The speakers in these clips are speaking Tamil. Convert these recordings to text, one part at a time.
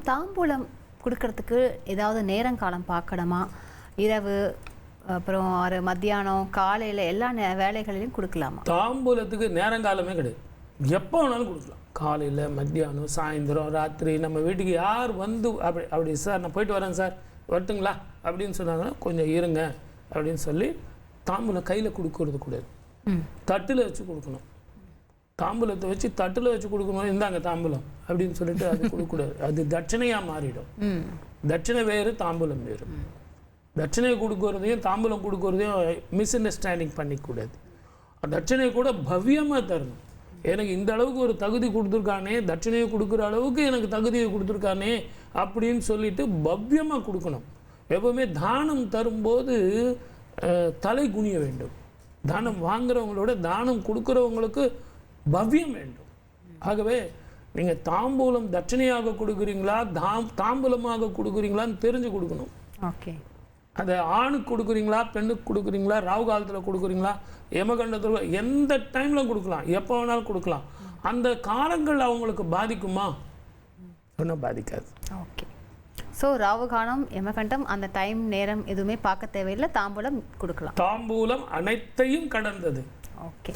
தாம்பூலம் கொடுக்கறதுக்கு ஏதாவது நேரங்காலம் பார்க்கணுமா? இரவு, அப்புறம் ஒரு மத்தியானம், காலையில் எல்லா வேலைகளிலும் கொடுக்கலாமா? தாம்பூலத்துக்கு நேரங்காலமே கிடையாது. எப்போ வேணாலும் கொடுக்கலாம். காலையில், மத்தியானம், சாயந்தரம், ராத்திரி. நம்ம வீட்டுக்கு யார் வந்து அப்படி சார் நான் போயிட்டு வரேன் சார் வரட்டுங்களா அப்படின்னு சொன்னாங்கன்னா கொஞ்சம் இருங்க அப்படின்னு சொல்லி தாம்பூலம் கையில் கொடுக்கறது கூடாது. தட்டில் வச்சு கொடுக்கணும். தாம்பூலத்தை வச்சு தட்டில் வச்சு கொடுக்கணும். இந்தாங்க தாம்பூலம் அப்படின்னு சொல்லிட்டு அது கொடுக்கக்கூடாது. அது தட்சணையாக மாறிடும். தட்சணை வேறு, தாம்பூலம் வேறு. தட்சணை கொடுக்கறதையும் தாம்பூலம் கொடுக்கறதையும் மிஸ் அண்டர்ஸ்டாண்டிங் பண்ணிக்கூடாது. தட்சணையை கூட பவ்யமாக தரணும். எனக்கு இந்த அளவுக்கு ஒரு தகுதி கொடுத்துருக்கானே, தட்சணையை கொடுக்குற அளவுக்கு எனக்கு தகுதியை கொடுத்துருக்கானே அப்படின்னு சொல்லிட்டு பவ்யமாக கொடுக்கணும். எப்பவுமே தானம் தரும்போது தலை குனிய வேண்டும். தானம் வாங்குறவங்களோட தானம் கொடுக்குறவங்களுக்கு பவ்யம் வேண்டும். ஆகவே நீங்கள் தாம்பூலம் தட்சணையாக கொடுக்குறீங்களா, தாம்பூலமாக கொடுக்குறீங்களான்னு தெரிஞ்சு கொடுக்கணும். ஓகே. அதை ஆணுக்கு கொடுக்குறீங்களா, பெண்ணுக்கு கொடுக்குறீங்களா, ராகு காலத்தில் கொடுக்குறீங்களா, யமகண்டத்தில், எந்த டைமில் கொடுக்கலாம், எப்போ வேணாலும் கொடுக்கலாம். அந்த காலங்கள் அவங்களுக்கு பாதிக்குமா? ஒன்றும் பாதிக்காது. ஓகே. ஸோ ராவுகாலம், யமகண்டம் அந்த டைம் நேரம் எதுவுமே பார்க்க தேவையில்லை, தாம்பூலம் கொடுக்கலாம். தாம்பூலம் அனைத்தையும் கடந்தது. ஓகே.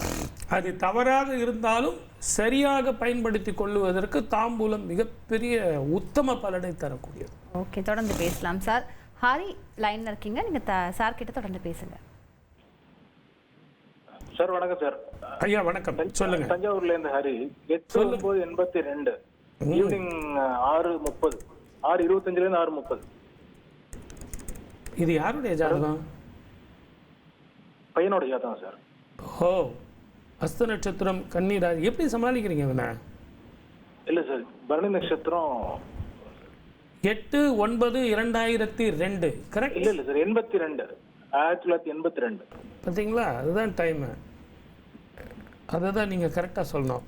அது தவறாக இருந்தாலும் சரியாக பயன்படுத்தி கொள்ளுவதற்கு தாம்பூலம் மிகப்பெரிய உத்தம பலனை தரக்கூடியது. ஓகே, தொடர்ந்து பேசலாம் சார். ஹரி லைன்ல இருக்கீங்க, நீங்க சார் கிட்ட தொடர்ந்து பேசுங்க. சார் வணக்கம் சார். ஐயா வணக்கம், சொல்லுங்க. தஞ்சாவூர்ல இருந்து ஹரி. 8/9/82 ஈவினிங் 6:30, 6:25 இருந்து 6:30. இது யாருடைய ஜாதகம்? பையனோட ஜாதகம் சார். ஓ, அஸ்த நட்சத்திரம், கன்னிராசி. எப்படி சமாளிக்கிறீங்க இவனை? இல்ல சார், பரணி நட்சத்திரம் 8/9/2002 கரெக்ட்? இல்ல சார், 82, 1982. பார்த்தீங்களா, அதுதான் டைமு. அதை தான் நீங்கள் கரெக்டாக சொல்லணும்.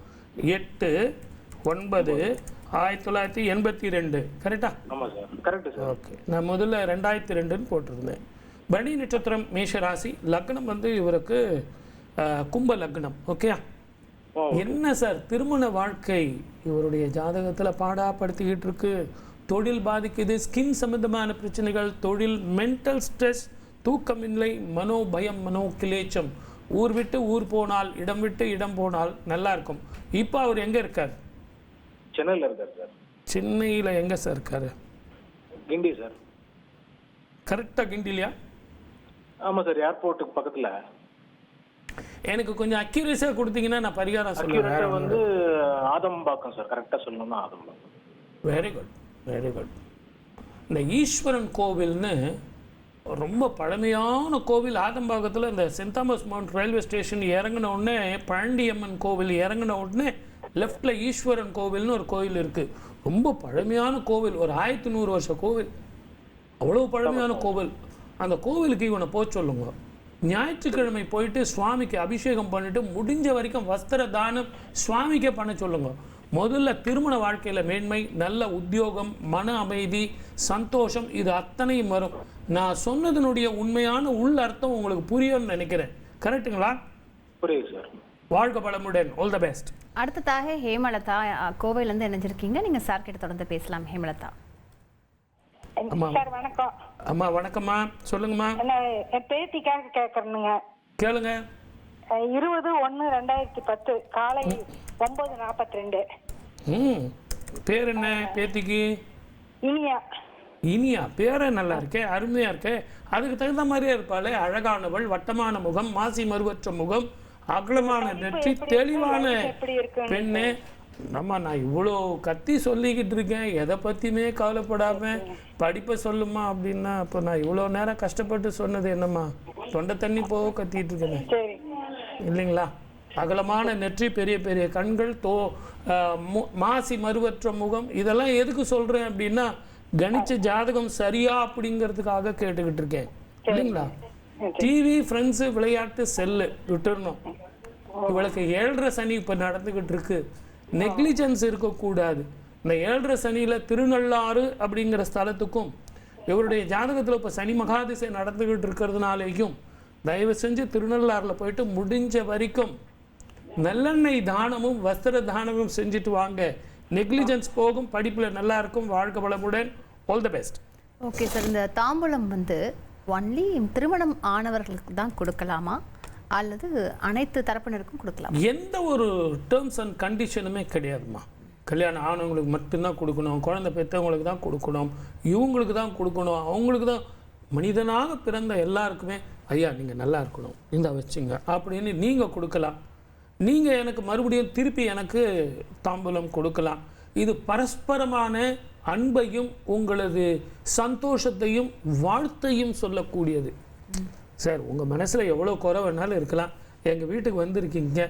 8/9/1982 கரெக்டா? ஆமாம் சார், கரெக்டு சார். ஓகே, நான் முதல்ல 2002ன்னு போட்டிருந்தேன். பரணி நட்சத்திரம், மேஷராசி, லக்னம் வந்து இவருக்கு கும்ப லக்னம். ஓகேயா? என்ன சார் திருமண வாழ்க்கை இவருடைய ஜாதகத்தில் பாடாப்படுத்திக்கிட்டு இருக்கு. தொழில் பாதிக்குது, ஸ்கின் சம்பந்தமான பிரச்சனைகள், தொழில், மென்டல் ஸ்ட்ரெஸ், தூக்கமில்லை, மனோபயம், மனோகிலேச்சம். ஊர் விட்டு ஊர் போனால், இடம் விட்டு இடம் போனால் நல்லா இருக்கும். இப்போ அவர் எங்கே இருக்கார்? சென்னையில் இருக்கார் சார். சென்னையில் எங்கே சார் இருக்காரு? கிண்டி சார். கரெக்டாக கிண்டிலையா? ஆமாம் சார், ஏர்போர்ட்டுக்கு பக்கத்தில். எனக்கு கொஞ்சம் அக்யூரேஸாக கொடுத்தீங்கன்னா நான் பரிகாரம் சொல்லுவேன். வந்து ஆதம்பாக்கம் சார், கரெக்டாக சொல்லணும்னா Adambakkam. Very good, very good. இந்த ஈஸ்வரன் கோவில்னு ரொம்ப பழமையான கோவில் ஆதம்பாக்கத்தில், இந்த Saint Thomas Mount railway station இறங்கின உடனே, பழண்டியம்மன் கோவில் இறங்கின உடனே லெஃப்டில் ஈஸ்வரன் கோவில்னு ஒரு கோவில் இருக்குது. ரொம்ப பழமையான கோவில், ஒரு 1100 வருஷ கோவில். அவ்வளோ பழமையான கோவில். அந்த கோவிலுக்கு இவனை போக சொல்லுங்க. ஞாயிற்றுக்கிழமை போயிட்டு சுவாமிக்கு அபிஷேகம் பண்ணிட்டு முடிஞ்ச வரைக்கும் வஸ்திர தானம் சுவாமிக்கே பண்ண சொல்லுங்க. முதல்ல திருமண வாழ்க்கையில் மேன்மை, நல்ல உத்தியோகம், மன அமைதி, சந்தோஷம், இது அத்தனையும் வரும். நான் சொன்னதனுடைய உண்மையான உள் அர்த்தம் உங்களுக்கு புரியும்னு நினைக்கிறேன். கரெக்டுங்களா? புரியுது சார். வாழ்க பலமுடன். All the best. அடுத்ததாக ஹேமலதா கோவையிலேருந்து இணைஞ்சிருக்கீங்க, நீங்க சார் கிட்ட தொடர்ந்து பேசலாம். ஹேமலதா. சார் வணக்கம். அம்மா வணக்கம்மா, சொல்லுங்கம்மா. என் பேத்திக்காக கேட்கறேனுங்க. கேளுங்க. 20/1/2010 காலை 9:42. பேர் என்ன பேத்திக்கு? இனியா. இனியா, பேரே நல்லா இருக்கே, அருமையா இருக்கே. அதுக்கு தகுந்த மாதிரியே இருப்பாளே. அழகானவள், வட்டமான முகம், மாசி மறுவற்ற முகம், அகலமான நெற்றி, தெளிவான பெண்ணு. நம்ம நான் இவ்வளோ கத்தி சொல்லிக்கிட்டு இருக்கேன், எதை பற்றியுமே கவலைப்படாமல் படிப்பை சொல்லுமா அப்படின்னா, அப்போ நான் இவ்வளோ நேரம் கஷ்டப்பட்டு சொன்னது என்னம்மா? தொண்டை தண்ணி போக கத்திட்டு இருக்கேன் இல்லைங்களா? அகலமான நெற்றி, பெரிய பெரிய கண்கள், மாசி மறுவற்ற முகம். இதெல்லாம் எதுக்கு சொல்கிறேன் அப்படின்னா, கணிச்ச ஜாதகம் சரியா அப்படிங்கிறதுக்காக கேட்டுக்கிட்டு இருக்கேன் இல்லைங்களா? டிவி, ஃப்ரெண்ட்ஸு, விளையாட்டு, செல்லு விட்டுறணும். இவளுக்கு 7.5 சனி இப்போ நடந்துக்கிட்டு இருக்கு. நெக்லிஜென்ஸ் இருக்கக்கூடாது. இந்த 7.5 சனியில் திருநள்ளாறு அப்படிங்கிற ஸ்தலத்துக்கும் இவருடைய ஜாதகத்தில் இப்போ சனி மகாதிசை நடந்துக்கிட்டு இருக்கிறதுனாலேயும் தயவு செஞ்சு திருநள்ளாறில் போயிட்டு முடிஞ்ச வரைக்கும் நல்லெண்ணெய் தானமும் வஸ்திர தானமும் செஞ்சுட்டு வாங்க. நெக்லிஜென்ஸ் போகும், படிப்பில் நல்லா இருக்கும். வாழ்க்கை வளமுடன். All the best. Okay sir, இந்த தாம்பூலம் வந்து ஒன்லி திருமணம் ஆனவர்களுக்கு தான் கொடுக்கலாமா அல்லது அனைத்து தரப்பினருக்கும் கொடுக்கலாம்? எந்த ஒரு டேர்ம்ஸ் அண்ட் கண்டிஷனுமே கிடையாதுமா. கல்யாணம் ஆனவங்களுக்கு மட்டும்தான் கொடுக்கணும், குழந்தை பெற்றவங்களுக்கு தான் கொடுக்கணும், இவங்களுக்கு தான் கொடுக்கணும், அவங்களுக்கு தான். மனிதனாக பிறந்த எல்லாருக்குமே ஐயா நீங்கள் நல்லா இருக்கணும், இந்த வச்சுங்க அப்படின்னு நீங்கள் கொடுக்கலாம். நீங்கள் எனக்கு மறுபடியும் திருப்பி எனக்கு தாம்பூலம் கொடுக்கலாம். இது பரஸ்பரமான அன்பையும் உங்களது சந்தோஷத்தையும் வாழ்த்தையும் சொல்லக்கூடியது. சார் உங்கள் மனசில் எவ்வளோ குறை வேணாலும் இருக்கலாம், எங்கள் வீட்டுக்கு வந்திருக்கீங்க,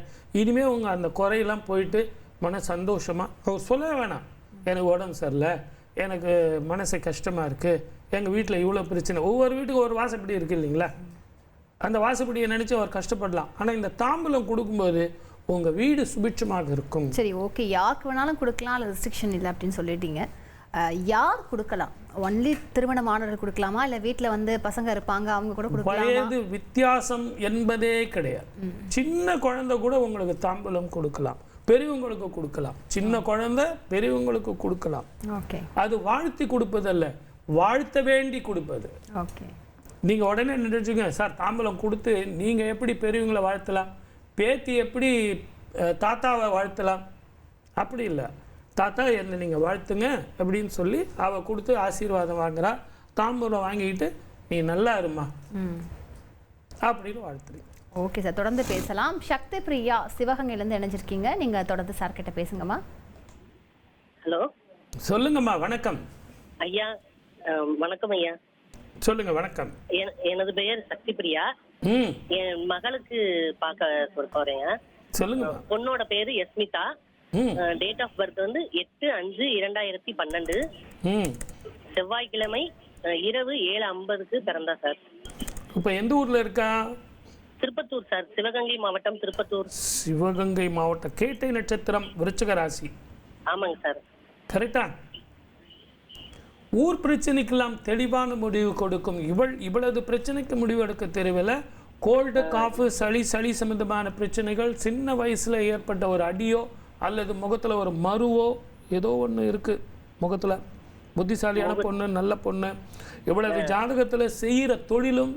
இனிமேல் உங்கள் அந்த குறையெல்லாம் போயிட்டு மன சந்தோஷமாக அவர் சொல்ல வேணாம். எனக்கு உடம்பு சரியில்லை, எனக்கு மனசு கஷ்டமாக இருக்குது, எங்கள் வீட்டில் இவ்வளோ பிரச்சனை. ஒவ்வொரு வீட்டுக்கு ஒரு வாசப்படி இருக்குது இல்லைங்களா? அந்த வாசப்படியை நினச்சி அவர் கஷ்டப்படலாம். ஆனால் இந்த தாம்பூலம் கொடுக்கும்போது உங்கள் வீடு சுபிட்சமாக இருக்கும். சரி, ஓகே, யாருக்கு வேணாலும் கொடுக்கலாம், அது ரெஸ்ட்ரிக்ஷன் இல்லை அப்படின்னு சொல்லிட்டீங்க. யார் கொடுக்கலாம்? ஒன்லி திருமணமானவர்கள் கொடுக்கலாமா இல்லை வீட்டில் வந்து பசங்க இருப்பாங்க அவங்க கூட கொடுக்கலாம்? வயது வித்தியாசம் என்பதே கிடையாது. சின்ன குழந்தை கூட உங்களுக்கு தாம்பூலம் கொடுக்கலாம், பெரியவங்களுக்கு கொடுக்கலாம். சின்ன குழந்தை பெரியவங்களுக்கு கொடுக்கலாம். ஓகே, அது வாழ்த்தி கொடுப்பதல்ல, வாழ்த்த வேண்டி கொடுப்பது. ஓகே, நீங்கள் உடனே நினைச்சுங்க சார் தாம்பூலம் கொடுத்து நீங்கள் எப்படி பெரியவங்களை வாழ்த்தலாம், பேத்தி எப்படி தாத்தாவை வாழ்த்தலாம், அப்படி இல்லை. தாத்தா என்னை நீங்கள் வாழ்த்துங்க அப்படின்னு சொல்லி அவள் கொடுத்து ஆசீர்வாதம் வாங்குறா. தாம்பூலம் வாங்கிக்கிட்டு நீ நல்லா இருமா அப்படின்னு வாழ்த்துறீங்க. ஓகே சார், தொடர்ந்து பேசலாம். சக்தி பிரியா சிவகங்கையிலேருந்து இணைஞ்சிருக்கீங்க, நீங்கள் தொடர்ந்து சார் கிட்ட பேசுங்கம்மா. ஹலோ, சொல்லுங்கம்மா. வணக்கம் ஐயா. வணக்கம் ஐயா. சொல்லுங்க. வணக்கம். எனது பெயர் சக்தி பிரியா. என் மகளுக்கு பார்க்க போறேங்க. சொல்லுங்க. பொண்ணோட பேரு யஸ்மிதா. டேட் ஆஃப் பர்த் வந்து 8/5/2012 செவ்வாய்க்கிழமை இரவு 7:50 பிறந்தா சார். இப்போ எந்த ஊர்ல இருக்கா? திருப்பத்தூர் சார், சிவகங்கை மாவட்டம் திருப்பத்தூர். சிவகங்கை மாவட்டம். கேட்டை நட்சத்திரம், விருச்சிக ராசி. ஆமாங்க சார். கரெக்டா? ஊர் பிரச்சனைக்கெல்லாம் தெளிவான முடிவு கொடுக்கும் இவளது பிரச்சனைக்கு முடிவு எடுக்க தெரியவில்லை. கோல்டு, காஃபு, சளி சம்பந்தமான பிரச்சனைகள், சின்ன வயசுல ஏற்பட்ட ஒரு அடியோ அல்லது முகத்துல ஒரு மருவோ ஏதோ ஒன்று இருக்கு முகத்துல. புத்திசாலியான பொண்ணு, நல்ல பொண்ணு. இவளது ஜாதகத்துல செய்கிற தொழிலும்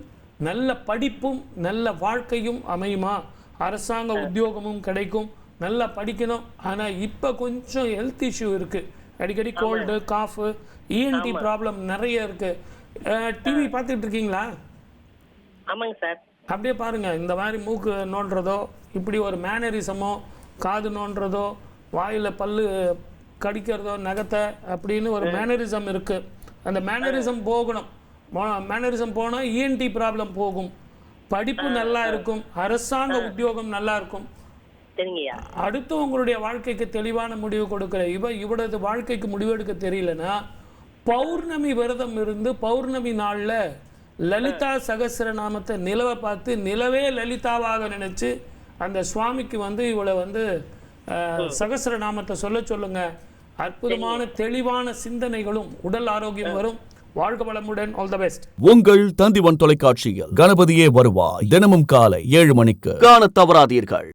நல்ல படிப்பும் நல்ல வாழ்க்கையும் அமையுமா? அரசாங்க உத்தியோகமும் கிடைக்கும், நல்லா படிக்கணும். ஆனா இப்ப கொஞ்சம் ஹெல்த் இஷ்யூ இருக்கு. அடிக்கடி கோல்டு, காஃபு, இஎன்டி ப்ராப்ளம் நிறைய இருக்கு. டிவி பார்த்துட்டு இருக்கீங்களா? ஆமாங்க சார். அப்படியே பாருங்க, இந்த மாதிரி மூக்கு நோண்டுறதோ, இப்படி ஒரு மேனரிசமோ, காது நோண்டுறதோ, வாயில பல்லு கடிக்கிறதோ, நகத்தை அப்படின்னு ஒரு மேனரிசம் இருக்கு. அந்த மேனரிசம் போகணும். மேனரிசம் போனா இஎன்டி ப்ராப்ளம் போகும். படிப்பு நல்லா இருக்கும், அரசாங்க உத்தியோகம் நல்லா இருக்கும். அடுத்து உங்களுடைய வாழ்க்கைக்கு தெளிவான முடிவு கொடுக்கிற இவரது வாழ்க்கைக்கு முடிவெடுக்க தெரியலன்னா பௌர்ணமி விரதம் இருந்து பௌர்ணமி நாள்ல லலிதா சகஸ்ரநாமத்தை நிலவை பார்த்து நிலவே லலிதாவாக நினைச்சு அந்த சுவாமிக்கு வந்து இவளை வந்து சகஸ்ரநாமத்தை சொல்லுங்க. அற்புதமான தெளிவான சிந்தனைகளும் உடல் ஆரோக்கியம் வரும். வாழ்க வளமுடன். All the best. உங்கள் தந்திவன் தொலைக்காட்சியில் கணபதியே வருவாய் தினமும் காலை 7 மணிக்கு காணத் தவறாதீர்கள்.